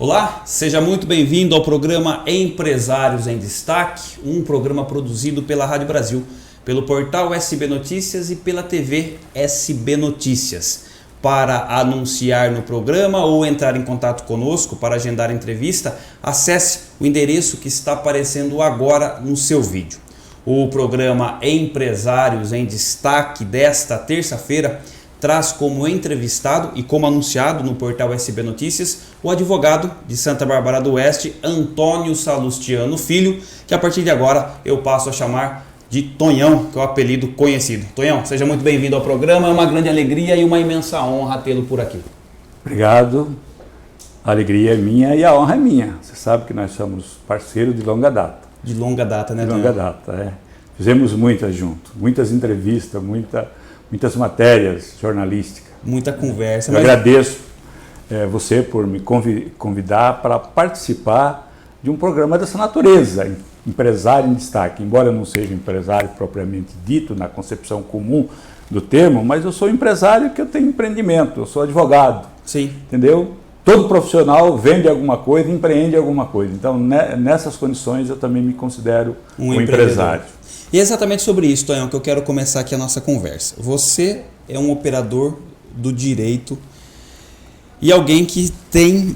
Olá, seja muito bem-vindo ao programa Empresários em Destaque, um programa produzido pela Rádio Brasil, pelo portal SB Notícias e pela TV SB Notícias. Para anunciar no programa ou entrar em contato conosco para agendar entrevista, acesse o endereço que está aparecendo agora no seu vídeo. O programa Empresários em Destaque desta terça-feira traz como entrevistado e como anunciado no portal SB Notícias o advogado de Santa Bárbara do Oeste, Antônio Salustiano Filho, que a partir de agora eu passo a chamar de Tonhão, que é o apelido conhecido. Tonhão, seja muito bem-vindo ao programa, é uma grande alegria e uma imensa honra tê-lo por aqui. Obrigado, a alegria é minha e a honra é minha. Você sabe que nós somos parceiros de longa data. De longa data, né, De Tonhão? longa data, é. Fizemos muitas juntos, muitas entrevistas, muitas matérias jornalísticas. Muita conversa. Eu agradeço você por me convidar para participar de um programa dessa natureza, Empresário em Destaque. Embora eu não seja empresário propriamente dito, na concepção comum do termo, mas eu sou empresário que eu tenho empreendimento, eu sou advogado. Sim. Entendeu? Todo profissional vende alguma coisa, empreende alguma coisa. Então, nessas condições, eu também me considero um empresário. E é exatamente sobre isso, Tonhão, que eu quero começar aqui a nossa conversa. Você é um operador do direito e alguém que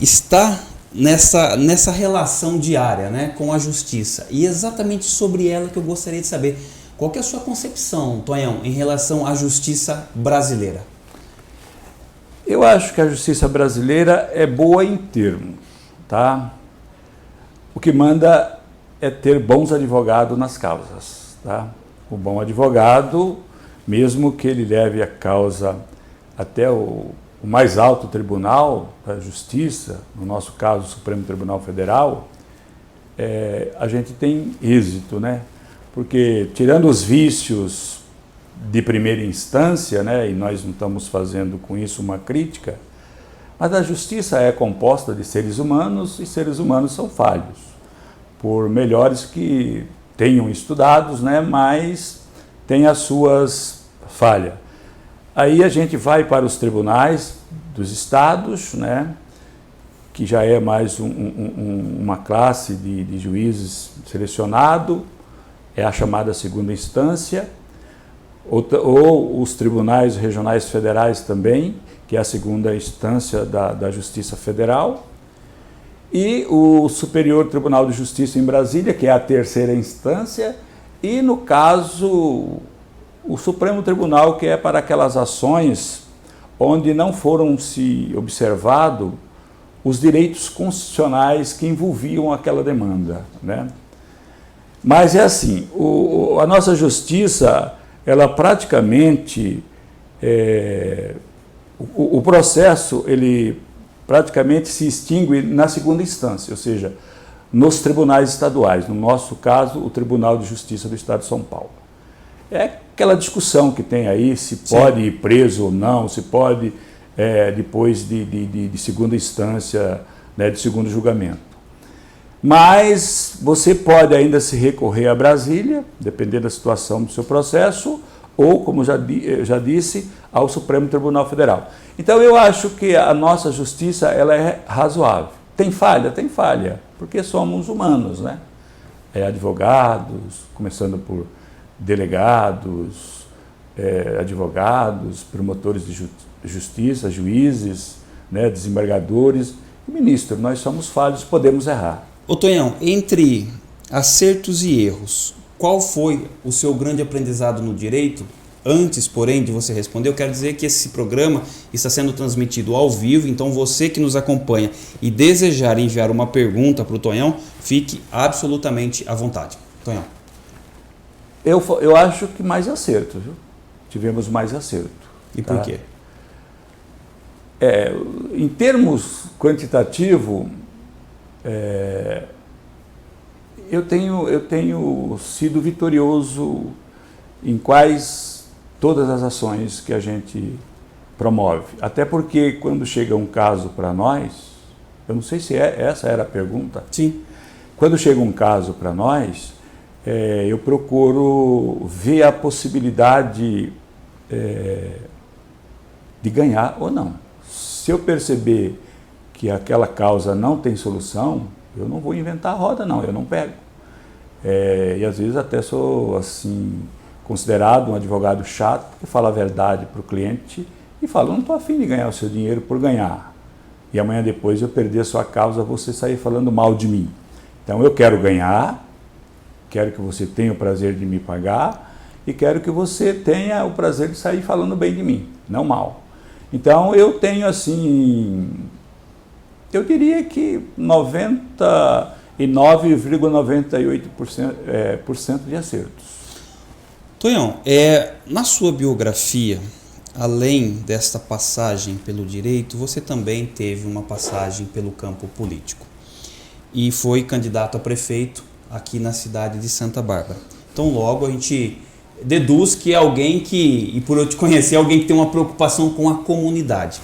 está nessa relação diária, né, com a justiça. E é exatamente sobre ela que eu gostaria de saber. Qual que é a sua concepção, Tonhão, em relação à justiça brasileira? Eu acho que a justiça brasileira é boa em termos, tá? O que manda é ter bons advogados nas causas, tá? O bom advogado, mesmo que ele leve a causa até o mais alto tribunal da justiça, no nosso caso o Supremo Tribunal Federal, a gente tem êxito, né? Porque tirando os vícios de primeira instância, né, e nós não estamos fazendo com isso uma crítica, mas a justiça é composta de seres humanos e seres humanos são falhos, por melhores que tenham estudados, né, mas tem as suas falhas. Aí a gente vai para os tribunais dos estados, né, que já é mais uma classe de juízes selecionado, é a chamada segunda instância, ou os tribunais regionais federais também, que é a segunda instância da Justiça Federal, e o Superior Tribunal de Justiça em Brasília, que é a terceira instância, e no caso o Supremo Tribunal, que é para aquelas ações onde não foram se observado os direitos constitucionais que envolviam aquela demanda, né? Mas é assim, a nossa justiça, ela praticamente, o processo, ele praticamente se extingue na segunda instância, ou seja, nos tribunais estaduais, no nosso caso, o Tribunal de Justiça do Estado de São Paulo. É aquela discussão que tem aí, se pode ir preso ou não, se pode, depois de segunda instância, né, de segundo julgamento. Mas você pode ainda se recorrer a Brasília, dependendo da situação do seu processo, ou, como já disse, ao Supremo Tribunal Federal. Então eu acho que a nossa justiça ela é razoável. Tem falha? Tem falha, porque somos humanos, né? Advogados, começando por delegados, advogados, promotores de justiça, juízes, né, desembargadores e ministros. Nós somos falhos, podemos errar. Ô Tonhão, entre acertos e erros, qual foi o seu grande aprendizado no direito? Antes, porém, de você responder, eu quero dizer que esse programa está sendo transmitido ao vivo, então você que nos acompanha e desejar enviar uma pergunta para o Tonhão, fique absolutamente à vontade. Tonhão. Eu acho que mais acerto, viu? Tivemos mais acerto. E por quê? Em termos quantitativos, eu tenho sido vitorioso em todas as ações que a gente promove. Até porque quando chega um caso para nós, eu não sei se essa era a pergunta. Sim. Quando chega um caso para nós, eu procuro ver a possibilidade de ganhar ou não. Se eu perceber que aquela causa não tem solução, eu não vou inventar a roda, não, eu não pego. E às vezes até sou assim, considerado um advogado chato, porque fala a verdade para o cliente e fala, não estou afim de ganhar o seu dinheiro por ganhar. E amanhã depois eu perder a sua causa, você sair falando mal de mim. Então eu quero ganhar, quero que você tenha o prazer de me pagar e quero que você tenha o prazer de sair falando bem de mim, não mal. Então eu tenho assim, eu diria que 99,98% de acertos. Tonhão, na sua biografia, além desta passagem pelo direito, você também teve uma passagem pelo campo político e foi candidato a prefeito aqui na cidade de Santa Bárbara. Então logo a gente deduz que é alguém que, e por eu te conhecer, alguém que tem uma preocupação com a comunidade.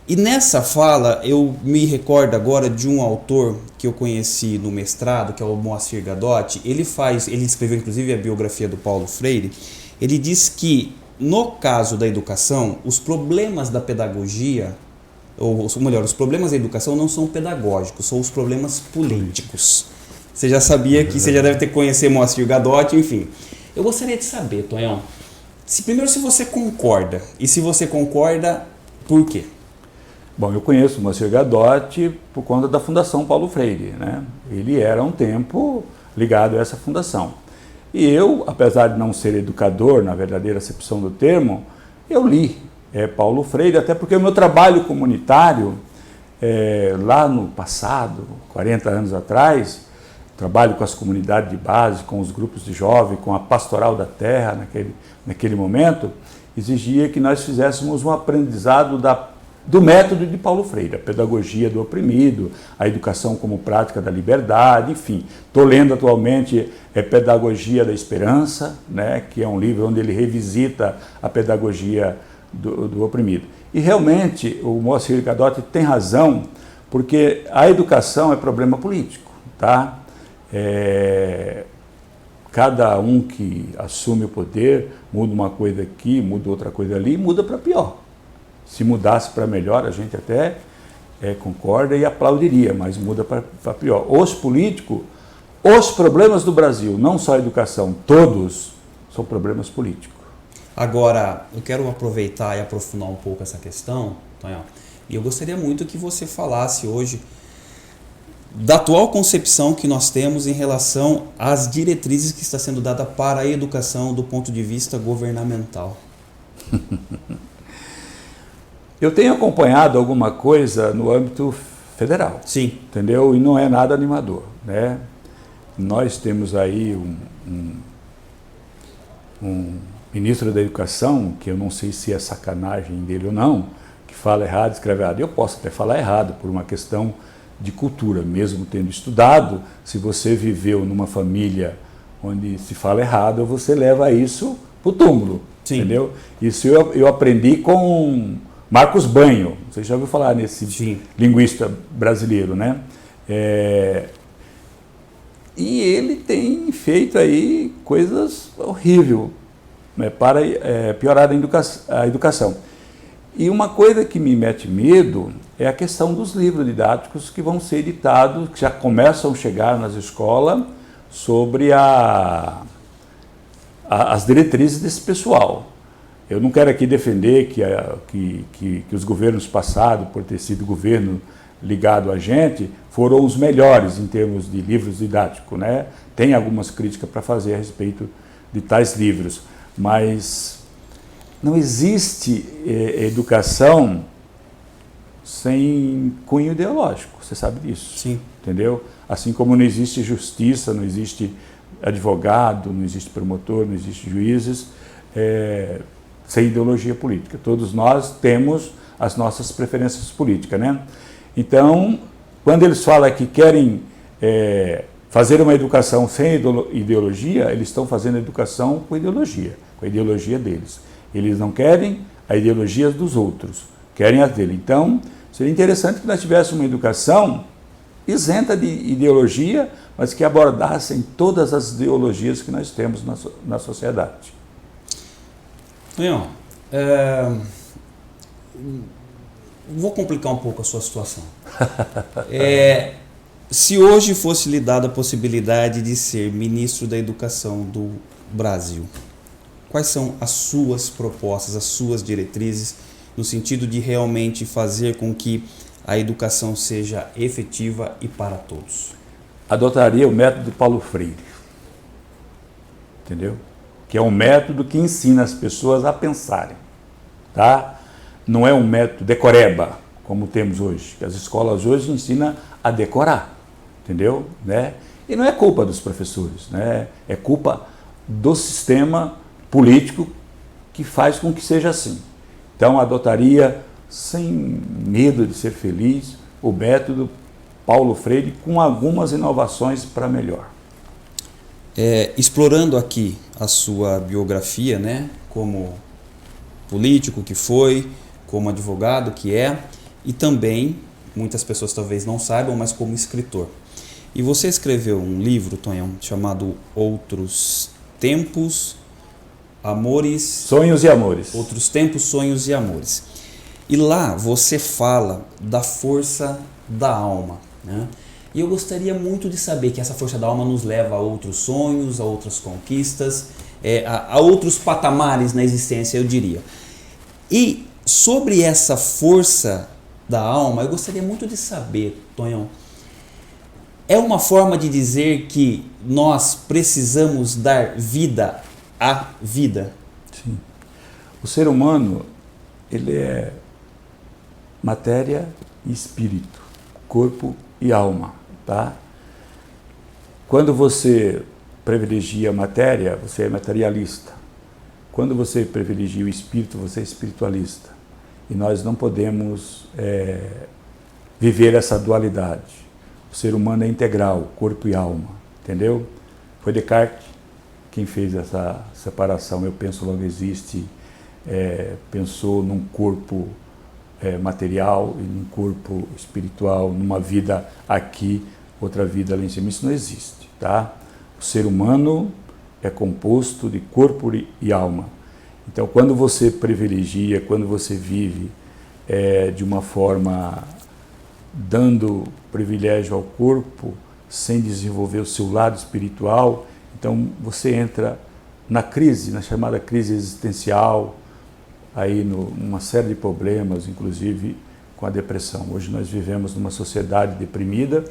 E nessa fala eu me recordo agora de um autor que eu conheci no mestrado, que é o Moacir Gadotti. Ele escreveu inclusive a biografia do Paulo Freire. Ele diz que no caso da educação, os problemas da pedagogia, ou melhor, os problemas da educação não são pedagógicos, são os problemas políticos. Você já sabia que você já deve ter conhecido Moacir Gadotti, enfim. Eu gostaria de saber, Tonhão, primeiro se você concorda, e se você concorda, por quê? Bom, eu conheço o Moacir Gadotti por conta da Fundação Paulo Freire, né? Ele era um tempo ligado a essa fundação. E eu, apesar de não ser educador, na verdadeira acepção do termo, eu li Paulo Freire, até porque o meu trabalho comunitário, lá no passado, 40 anos atrás, trabalho com as comunidades de base, com os grupos de jovens, com a Pastoral da Terra, naquele momento, exigia que nós fizéssemos um aprendizado do método de Paulo Freire, a pedagogia do oprimido, a educação como prática da liberdade, enfim. Estou lendo atualmente Pedagogia da Esperança, né, que é um livro onde ele revisita a pedagogia do oprimido. E realmente o Moacir Gadotti tem razão, porque a educação é problema político, tá? Cada um que assume o poder muda uma coisa aqui, muda outra coisa ali, muda para pior. Se mudasse para melhor, a gente até concorda e aplaudiria, mas muda para pior. Os políticos, os problemas do Brasil, não só a educação, todos são problemas políticos. Agora, eu quero aproveitar e aprofundar um pouco essa questão, Tonhão, e eu gostaria muito que você falasse hoje da atual concepção que nós temos em relação às diretrizes que está sendo dada para a educação do ponto de vista governamental. Eu tenho acompanhado alguma coisa no âmbito federal. Sim. Entendeu? E não é nada animador, né? Nós temos aí um ministro da Educação, que eu não sei se é sacanagem dele ou não, que fala errado, escreve errado. Eu posso até falar errado por uma questão de cultura, mesmo tendo estudado. Se você viveu numa família onde se fala errado, você leva isso para o túmulo. Sim. Entendeu? Isso eu aprendi com Marcos Banho, você já ouviu falar nesse Sim. linguista brasileiro, né? E ele tem feito aí coisas horríveis, né, para piorar a educação. E uma coisa que me mete medo é a questão dos livros didáticos que vão ser editados, que já começam a chegar nas escolas, sobre as diretrizes desse pessoal. Eu não quero aqui defender que os governos passados, por ter sido governo ligado a gente, foram os melhores em termos de livros didáticos, né? Tem algumas críticas para fazer a respeito de tais livros, mas não existe educação sem cunho ideológico, você sabe disso. Sim. Entendeu? Assim como não existe justiça, não existe advogado, não existe promotor, não existe juízes, sem ideologia política. Todos nós temos as nossas preferências políticas, né? Então, quando eles falam que querem fazer uma educação sem ideologia, eles estão fazendo educação com a ideologia deles. Eles não querem a ideologia dos outros, querem a dele. Então, seria interessante que nós tivéssemos uma educação isenta de ideologia, mas que abordassem todas as ideologias que nós temos na sociedade. vou complicar um pouco a sua situação. Se hoje fosse lhe dada a possibilidade de ser ministro da Educação do Brasil, quais são as suas propostas, as suas diretrizes, no sentido de realmente fazer com que a educação seja efetiva e para todos? Adotaria o método de Paulo Freire, entendeu? Que é um método que ensina as pessoas a pensarem, tá? Não é um método decoreba, como temos hoje, que as escolas hoje ensinam a decorar, entendeu? Né? E não é culpa dos professores, né? É culpa do sistema político que faz com que seja assim. Então, adotaria, sem medo de ser feliz, o método Paulo Freire, com algumas inovações para melhor. Explorando aqui a sua biografia, né, como político que foi, como advogado que é, e também, muitas pessoas talvez não saibam, mas como escritor. E você escreveu um livro, Tonhão, chamado Outros Tempos, Amores... Sonhos e Amores. Outros Tempos, Sonhos e Amores. E lá você fala da força da alma, né? E eu gostaria muito de saber que essa força da alma nos leva a outros sonhos, a outras conquistas, a outros patamares na existência, eu diria. E sobre essa força da alma, eu gostaria muito de saber, Tonhão, é uma forma de dizer que nós precisamos dar vida à vida? Sim. O ser humano, ele é matéria e espírito, corpo e alma, tá? Quando você privilegia a matéria, você é materialista. Quando você privilegia o espírito, você é espiritualista. E nós não podemos viver essa dualidade. O ser humano é integral, corpo e alma, entendeu? Foi Descartes quem fez essa separação. Eu penso, logo existe, pensou num corpo material e num corpo espiritual, numa vida aqui, outra vida lá em cima. Isso não existe, tá? O ser humano é composto de corpo e alma. Então, quando você privilegia, quando você vive de uma forma dando privilégio ao corpo, sem desenvolver o seu lado espiritual, então você entra na crise, na chamada crise existencial, aí numa série de problemas, inclusive com a depressão. Hoje nós vivemos numa sociedade deprimida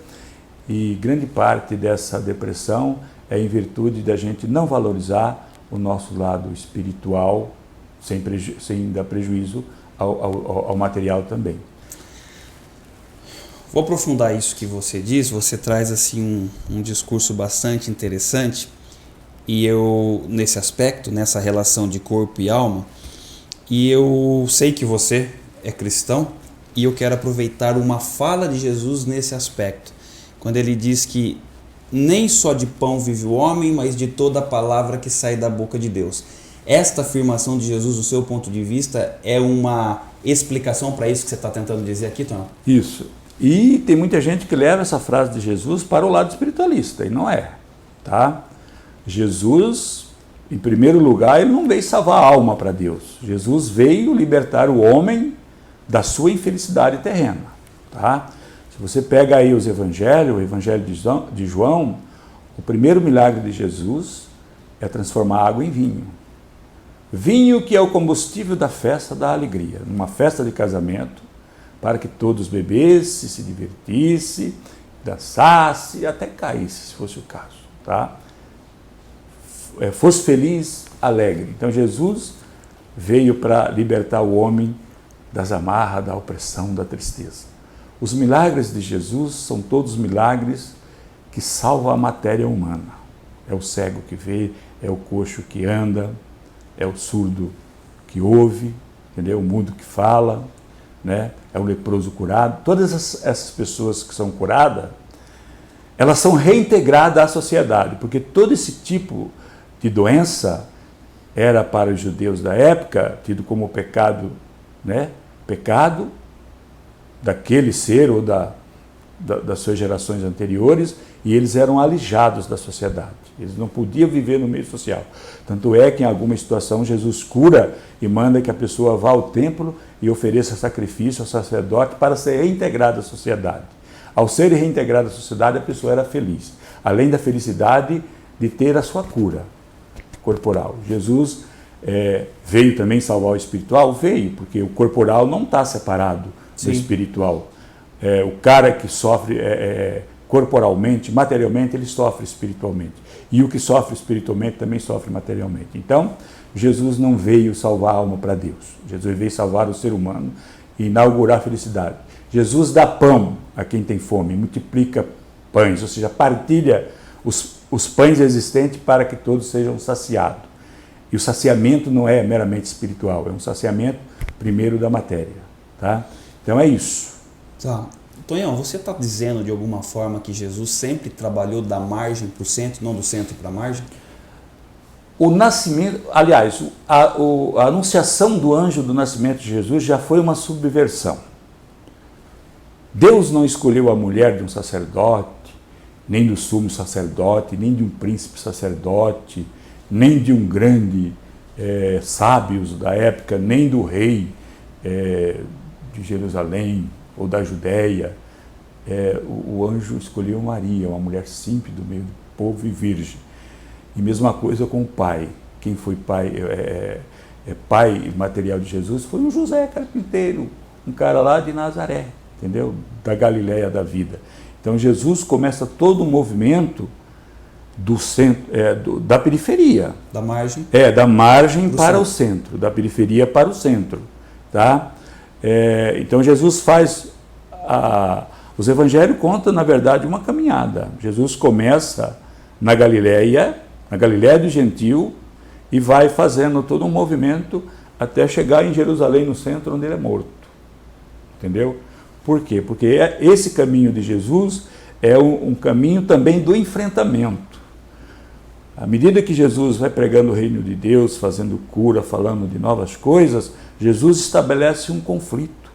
e grande parte dessa depressão é em virtude da gente não valorizar o nosso lado espiritual, sem dar prejuízo ao material também. Vou aprofundar isso que você diz. Você traz assim um discurso bastante interessante, e eu, nesse aspecto, nessa relação de corpo e alma, e eu sei que você é cristão, e eu quero aproveitar uma fala de Jesus nesse aspecto, quando ele diz que nem só de pão vive o homem, mas de toda a palavra que sai da boca de Deus. Esta afirmação de Jesus, do seu ponto de vista, é uma explicação para isso que você está tentando dizer aqui, Tom? Isso. E tem muita gente que leva essa frase de Jesus para o lado espiritualista, e não é, tá? Jesus, em primeiro lugar, ele não veio salvar a alma para Deus. Jesus veio libertar o homem da sua infelicidade terrena, tá? Se você pega aí os evangelhos, o evangelho de João, o primeiro milagre de Jesus é transformar água em vinho. Vinho que é o combustível da festa da alegria, numa festa de casamento, para que todos bebessem, se divertissem, dançassem, até caísse, se fosse o caso, tá? Fosse feliz, alegre. Então Jesus veio para libertar o homem das amarras, da opressão, da tristeza. Os milagres de Jesus são todos milagres que salvam a matéria humana. É o cego que vê, é o coxo que anda, é o surdo que ouve, entendeu? O mudo que fala, né? É o leproso curado. Todas essas pessoas que são curadas, elas são reintegradas à sociedade, porque todo esse tipo de doença era para os judeus da época tido como pecado, né? Pecado daquele ser ou das suas gerações anteriores, e eles eram alijados da sociedade. Eles não podiam viver no meio social. Tanto é que em alguma situação Jesus cura e manda que a pessoa vá ao templo e ofereça sacrifício ao sacerdote para ser reintegrada à sociedade. Ao ser reintegrada à sociedade, a pessoa era feliz, além da felicidade de ter a sua cura corporal. Jesus veio também salvar o espiritual? Veio, porque o corporal não está separado do espiritual. O cara que sofre corporalmente, materialmente, ele sofre espiritualmente. E o que sofre espiritualmente também sofre materialmente. Então, Jesus não veio salvar a alma para Deus. Jesus veio salvar o ser humano e inaugurar a felicidade. Jesus dá pão a quem tem fome, multiplica pães, ou seja, partilha os pães existentes para que todos sejam saciados. E o saciamento não é meramente espiritual, é um saciamento primeiro da matéria. Tá? Então é isso. Tá. Tonhão, você está dizendo de alguma forma que Jesus sempre trabalhou da margem para o centro, não do centro para a margem? O nascimento, aliás, a anunciação do anjo do nascimento de Jesus já foi uma subversão. Deus não escolheu a mulher de um sacerdote, nem do sumo sacerdote, nem de um príncipe sacerdote, nem de um grande sábios da época, nem do rei de Jerusalém ou da Judéia. O anjo escolheu Maria, uma mulher simples do meio do povo e virgem. E mesma coisa com o pai. Quem foi pai material de Jesus foi o José carpinteiro, um cara lá de Nazaré, entendeu? Da Galileia da vida. Então Jesus começa todo um movimento do centro, da periferia. Da margem. Da margem para o centro, da periferia para o centro. Tá? Então Jesus faz... Os evangelhos contam, na verdade, uma caminhada. Jesus começa na Galileia do Gentil, e vai fazendo todo um movimento até chegar em Jerusalém, no centro, onde ele é morto. Entendeu? Por quê? Porque esse caminho de Jesus é um caminho também do enfrentamento. À medida que Jesus vai pregando o reino de Deus, fazendo cura, falando de novas coisas, Jesus estabelece um conflito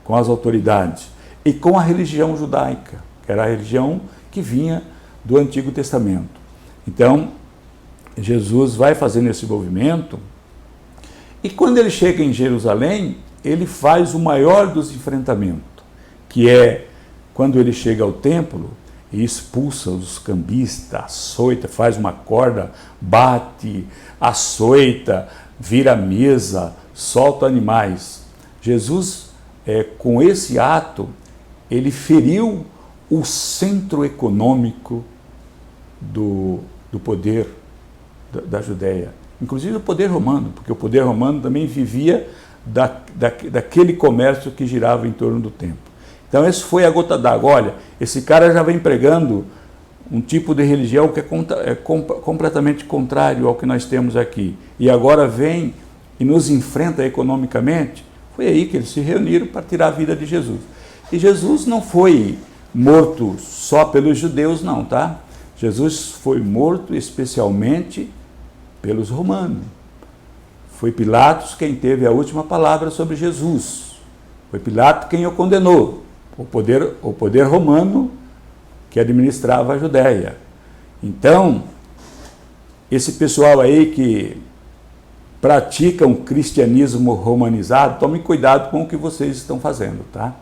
com as autoridades e com a religião judaica, que era a religião que vinha do Antigo Testamento. Então, Jesus vai fazendo esse movimento, e quando ele chega em Jerusalém, ele faz o maior dos enfrentamentos, que é quando ele chega ao templo e expulsa os cambistas, açoita, faz uma corda, bate, açoita, vira mesa, solta animais. Jesus, com esse ato, ele feriu o centro econômico do poder da Judéia, inclusive o poder romano, porque o poder romano também vivia daquele comércio que girava em torno do templo. Então, essa foi a gota d'água. Olha, esse cara já vem pregando um tipo de religião que é completamente contrário ao que nós temos aqui, e agora vem e nos enfrenta economicamente. Foi aí que eles se reuniram para tirar a vida de Jesus. E Jesus não foi morto só pelos judeus, não, tá? Jesus foi morto especialmente pelos romanos. Foi Pilatos quem teve a última palavra sobre Jesus. Foi Pilatos quem o condenou. O poder romano que administrava a Judéia. Então, esse pessoal aí que pratica um cristianismo romanizado, tome cuidado com o que vocês estão fazendo, tá?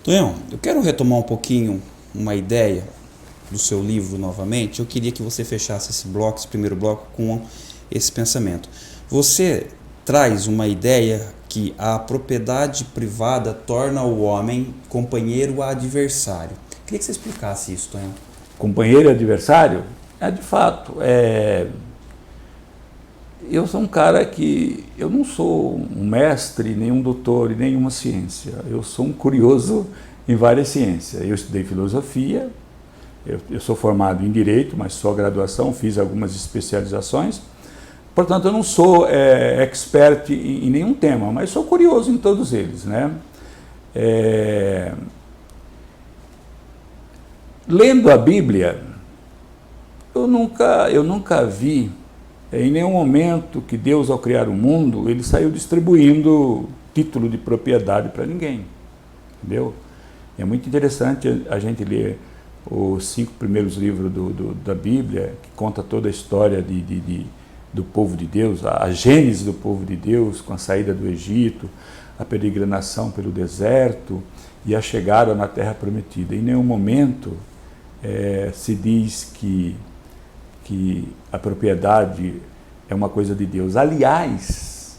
Tonhão, eu quero retomar um pouquinho uma ideia do seu livro novamente. Eu queria que você fechasse esse primeiro bloco com esse pensamento. Você traz uma ideia que a propriedade privada torna o homem companheiro adversário. Queria que você explicasse isso, Tonhão. Companheiro e adversário? De fato, eu sou um cara que... Eu não sou um mestre, nem um doutor, em nenhuma ciência. Eu sou um curioso em várias ciências. Eu estudei filosofia, eu sou formado em Direito, mas só graduação, fiz algumas especializações. Portanto, eu não sou expert em nenhum tema, mas sou curioso em todos eles, né? Lendo a Bíblia, eu nunca vi em nenhum momento que Deus, ao criar o mundo, ele saiu distribuindo título de propriedade para ninguém, entendeu? É muito interessante a gente ler os 5 primeiros livros da Bíblia, que conta toda a história do povo de Deus, a gênese do povo de Deus, com a saída do Egito, a peregrinação pelo deserto e a chegada na Terra Prometida. Em nenhum momento se diz que a propriedade é uma coisa de Deus. Aliás,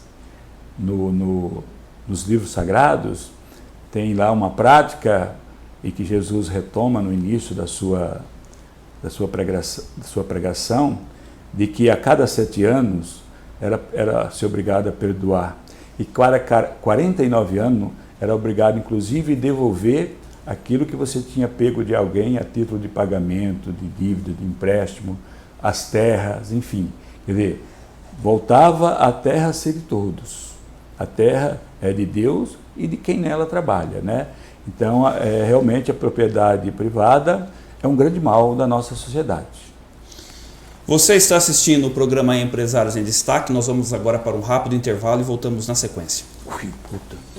nos livros sagrados, tem lá uma prática, e que Jesus retoma no início da sua pregação, de que a cada 7 anos era ser obrigado a perdoar. E cada 49 anos era obrigado, inclusive, a devolver aquilo que você tinha pego de alguém a título de pagamento, de dívida, de empréstimo, as terras, enfim. Quer dizer, voltava a terra a ser de todos. A terra é de Deus e de quem nela trabalha, né? Então, realmente a propriedade privada é um grande mal da nossa sociedade. Você está assistindo o programa Empresários em Destaque. Nós vamos agora para um rápido intervalo e voltamos na sequência. Ui, puta.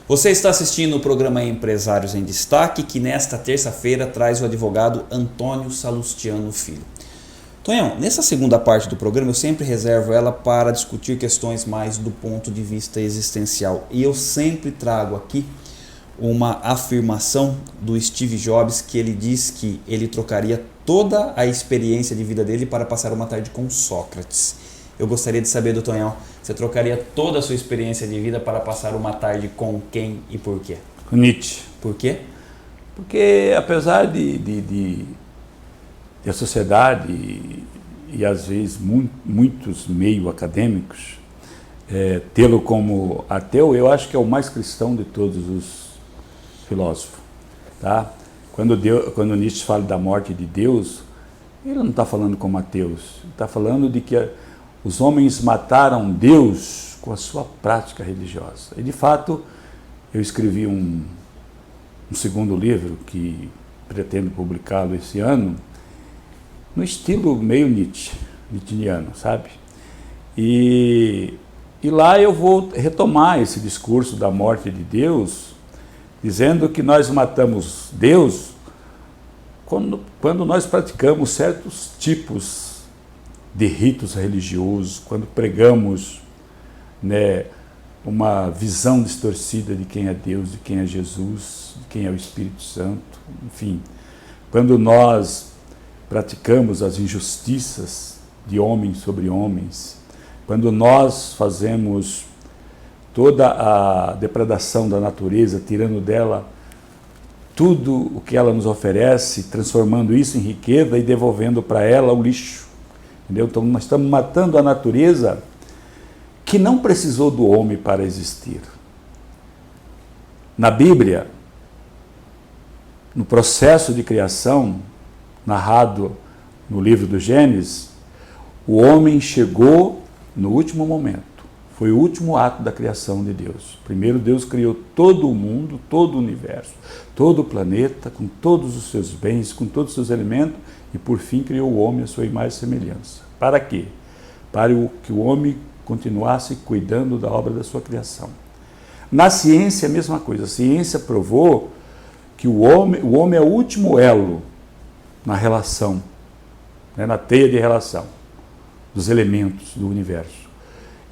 Você está assistindo o programa Empresários em Destaque, que nesta terça-feira traz o advogado Antônio Salustiano Filho. Tonhão, nessa segunda parte do programa eu sempre reservo ela para discutir questões mais do ponto de vista existencial. E eu sempre trago aqui uma afirmação do Steve Jobs, que ele diz que ele trocaria toda a experiência de vida dele para passar uma tarde com Sócrates. Eu gostaria de saber do Tonhão, você trocaria toda a sua experiência de vida para passar uma tarde com quem e por quê? Com Nietzsche. Por quê? Porque apesar de a sociedade e às vezes muitos meio acadêmicos tê-lo como ateu, eu acho que é o mais cristão de todos os filósofos. Tá? Quando Nietzsche fala da morte de Deus, ele não está falando como ateus, ele está falando de que os homens mataram Deus com a sua prática religiosa. E, de fato, eu escrevi um segundo livro, que pretendo publicá-lo esse ano, no estilo meio nietzscheano, sabe? E lá eu vou retomar esse discurso da morte de Deus, dizendo que nós matamos Deus quando nós praticamos certos tipos de ritos religiosos, quando pregamos, né, uma visão distorcida de quem é Deus, de quem é Jesus, de quem é o Espírito Santo, enfim, quando nós praticamos as injustiças de homens sobre homens, quando nós fazemos toda a depredação da natureza, tirando dela tudo o que ela nos oferece, transformando isso em riqueza e devolvendo para ela o lixo. Entendeu? Então nós estamos matando a natureza que não precisou do homem para existir. Na Bíblia, no processo de criação, narrado no livro do Gênesis, o homem chegou no último momento. Foi o último ato da criação de Deus. Primeiro Deus criou todo o mundo, todo o universo, todo o planeta, com todos os seus bens, com todos os seus elementos, e por fim criou o homem à sua imagem e semelhança. Para quê? Para que o homem continuasse cuidando da obra da sua criação. Na ciência é a mesma coisa. A ciência provou que o homem é o último elo na relação, né, na teia de relação dos elementos do universo.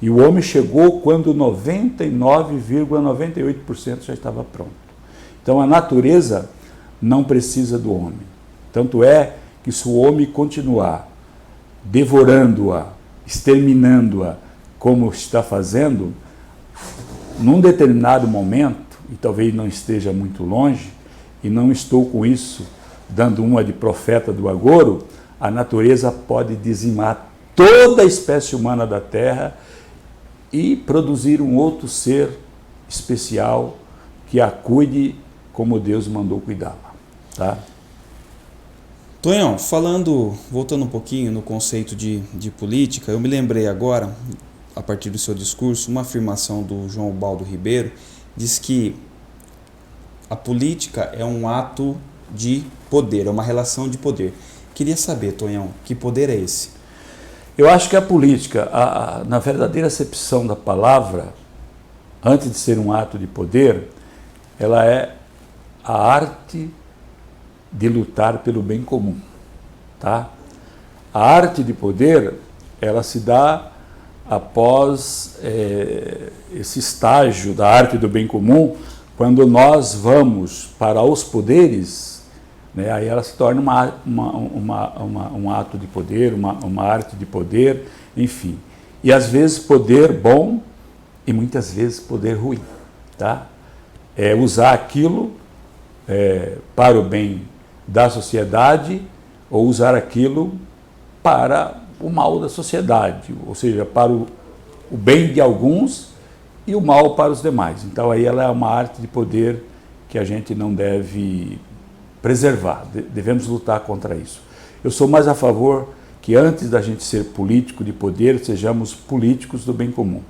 E o homem chegou quando 99,98% já estava pronto. Então a natureza não precisa do homem. Tanto é que se o homem continuar devorando-a, exterminando-a, como está fazendo, num determinado momento, e talvez não esteja muito longe, e não estou com isso dando uma de profeta do agouro, a natureza pode dizimar toda a espécie humana da Terra e produzir um outro ser especial que a cuide como Deus mandou cuidá-la. Tá? Tonhão, voltando um pouquinho no conceito de política, eu me lembrei agora, a partir do seu discurso, uma afirmação do João Ubaldo Ribeiro, diz que a política é um ato de poder, é uma relação de poder. Queria saber, Tonhão, que poder é esse? Eu acho que a política, na verdadeira acepção da palavra, antes de ser um ato de poder, ela é a arte de lutar pelo bem comum. Tá? A arte de poder, ela se dá após esse estágio da arte do bem comum, quando nós vamos para os poderes, né, aí ela se torna um ato de poder, uma arte de poder, enfim. E às vezes poder bom e muitas vezes poder ruim. Tá? É usar aquilo para o bem da sociedade ou usar aquilo para o mal da sociedade, ou seja, para o bem de alguns e o mal para os demais. Então aí ela é uma arte de poder que a gente não deve preservar, devemos lutar contra isso. Eu sou mais a favor que antes da gente ser político de poder, sejamos políticos do bem comum.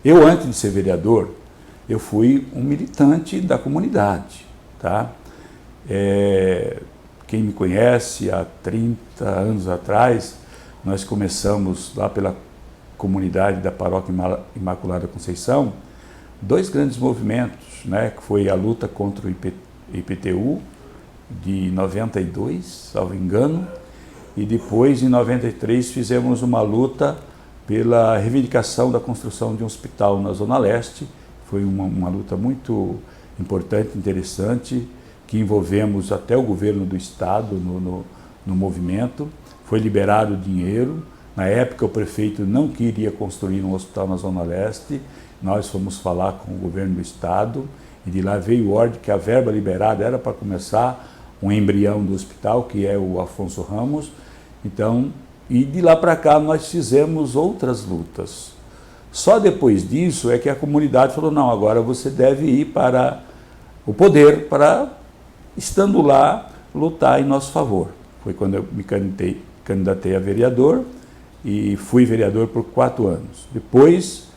Eu, antes de ser vereador, eu fui um militante da comunidade. Tá? Quem me conhece, há 30 anos atrás, nós começamos lá pela comunidade da Paróquia Imaculada Conceição, 2 grandes movimentos, né, que foi a luta contra o IPTU, de 92, salvo engano, e depois, em 93, fizemos uma luta pela reivindicação da construção de um hospital na Zona Leste. Foi uma luta muito importante, interessante, que envolvemos até o governo do estado no movimento. Foi liberado o dinheiro. Na época, o prefeito não queria construir um hospital na Zona Leste. Nós fomos falar com o governo do estado e de lá veio ordem que a verba liberada era para começar um embrião do hospital, que é o Afonso Ramos. Então, e de lá para cá nós fizemos outras lutas. Só depois disso é que a comunidade falou, não, agora você deve ir para o poder para, estando lá, lutar em nosso favor. Foi quando eu me candidatei a vereador e fui vereador por 4 anos. Depois,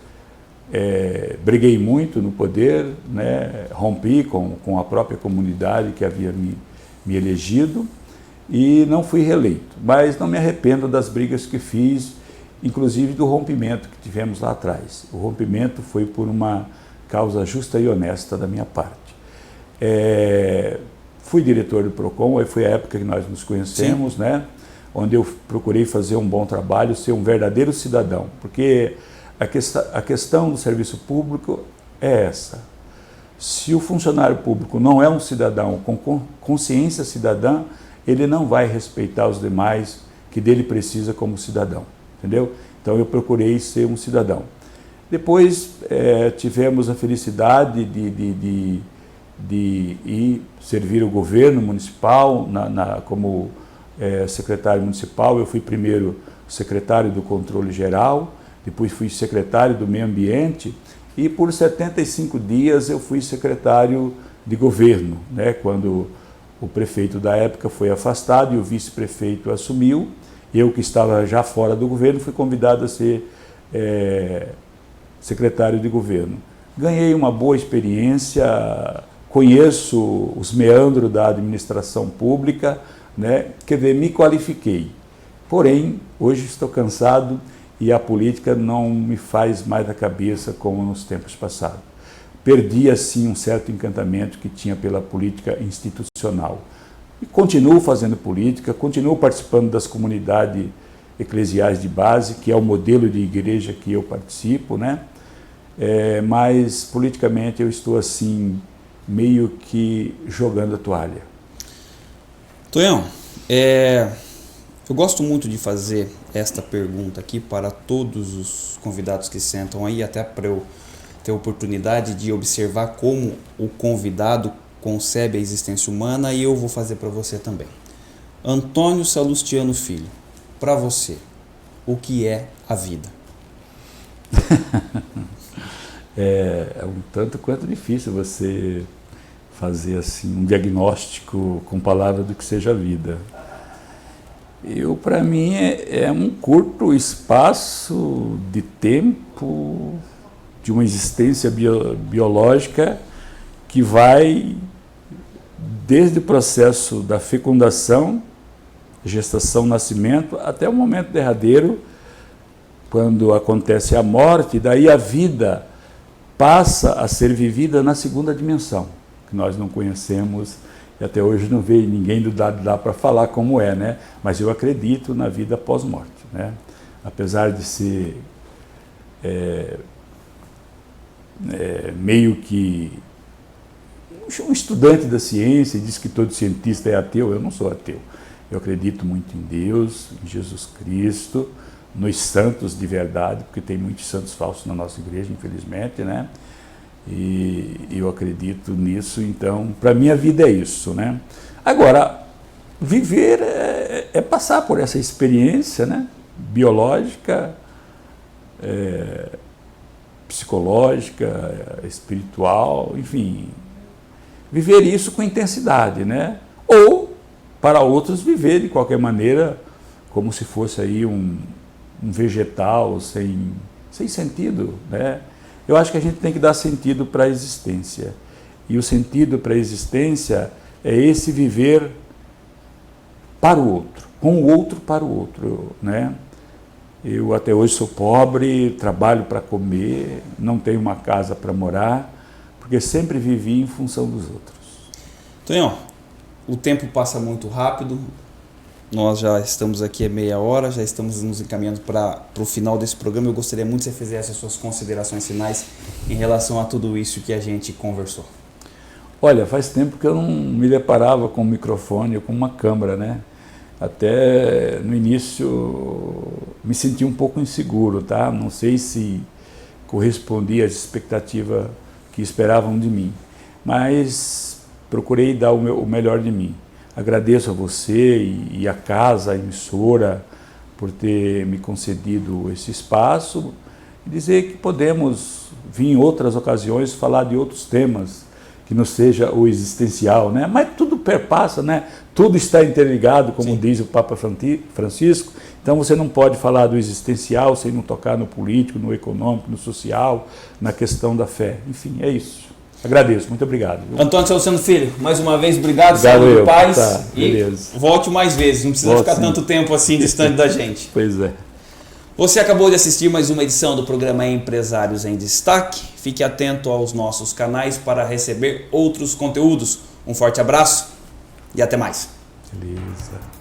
briguei muito no poder, né, rompi com a própria comunidade que havia me elegido e não fui reeleito. Mas não me arrependo das brigas que fiz, inclusive do rompimento que tivemos lá atrás. O rompimento foi por uma causa justa e honesta da minha parte. Fui diretor do PROCON, aí foi a época que nós nos conhecemos, né? Onde eu procurei fazer um bom trabalho, ser um verdadeiro cidadão, porque a questão do serviço público é essa. Se o funcionário público não é um cidadão com consciência cidadã, ele não vai respeitar os demais que dele precisa como cidadão, entendeu? Então eu procurei ser um cidadão. Depois tivemos a felicidade de ir servir o governo municipal como secretário municipal. Eu fui primeiro secretário do Controle Geral, depois fui secretário do Meio Ambiente e por 75 dias eu fui secretário de governo, né, quando o prefeito da época foi afastado e o vice-prefeito assumiu. Eu, que estava já fora do governo, fui convidado a ser secretário de governo. Ganhei uma boa experiência, conheço os meandros da administração pública, né? Quer dizer, me qualifiquei. Porém, hoje estou cansado e a política não me faz mais a cabeça como nos tempos passados. Perdi, assim, um certo encantamento que tinha pela política institucional. E continuo fazendo política, continuo participando das comunidades eclesiais de base, que é o modelo de igreja que eu participo, né? Mas politicamente eu estou assim, meio que jogando a toalha. Tonhão, Eu gosto muito de fazer esta pergunta aqui para todos os convidados que sentam aí, até para eu ter a oportunidade de observar como o convidado concebe a existência humana, e eu vou fazer para você também. Antônio Salustiano Filho, para você, o que é a vida? É um tanto quanto difícil você fazer assim um diagnóstico com palavras do que seja a vida. Para mim, é um curto espaço de tempo, de uma existência biológica que vai desde o processo da fecundação, gestação, nascimento, até o momento derradeiro, quando acontece a morte. Daí a vida passa a ser vivida na segunda dimensão, que nós não conhecemos. E até hoje não veio ninguém do lado de lá para falar como é, né? Mas eu acredito na vida pós-morte, né? Apesar de ser meio que um estudante da ciência, e diz que todo cientista é ateu. Eu não sou ateu. Eu acredito muito em Deus, em Jesus Cristo, nos santos de verdade, porque tem muitos santos falsos na nossa igreja, infelizmente, né? E eu acredito nisso. Então, para mim a vida é isso, né? Agora, viver é passar por essa experiência, né? Biológica, psicológica, espiritual, enfim, viver isso com intensidade, né? Ou, para outros, viver de qualquer maneira, como se fosse aí um vegetal sem sentido, né? Eu acho que a gente tem que dar sentido para a existência. E o sentido para a existência é esse viver para o outro, com o outro para o outro, né? Eu até hoje sou pobre, trabalho para comer, não tenho uma casa para morar, porque sempre vivi em função dos outros. Tonhão, o tempo passa muito rápido. Nós já estamos aqui há meia hora, já estamos nos encaminhando para o final desse programa. Eu gostaria muito que você fizesse as suas considerações finais em relação a tudo isso que a gente conversou. Olha, faz tempo que eu não me deparava com um microfone ou com uma câmera, né? Até no início me senti um pouco inseguro, tá? Não sei se correspondia às expectativas que esperavam de mim, mas procurei dar o melhor de mim. Agradeço a você e a casa, a emissora, por ter me concedido esse espaço, e dizer que podemos vir em outras ocasiões falar de outros temas, que não seja o existencial, né? Mas tudo perpassa, né? Tudo está interligado, como Sim. diz o Papa Francisco. Então você não pode falar do existencial sem não tocar no político, no econômico, no social, na questão da fé. Enfim, é isso. Agradeço, muito obrigado. Antônio Salustiano Filho, mais uma vez, obrigado, saúde e paz. Tá, beleza. E volte mais vezes, não precisa ficar tanto tempo assim distante da gente. Pois é. Você acabou de assistir mais uma edição do programa Empresários em Destaque. Fique atento aos nossos canais para receber outros conteúdos. Um forte abraço e até mais. Beleza.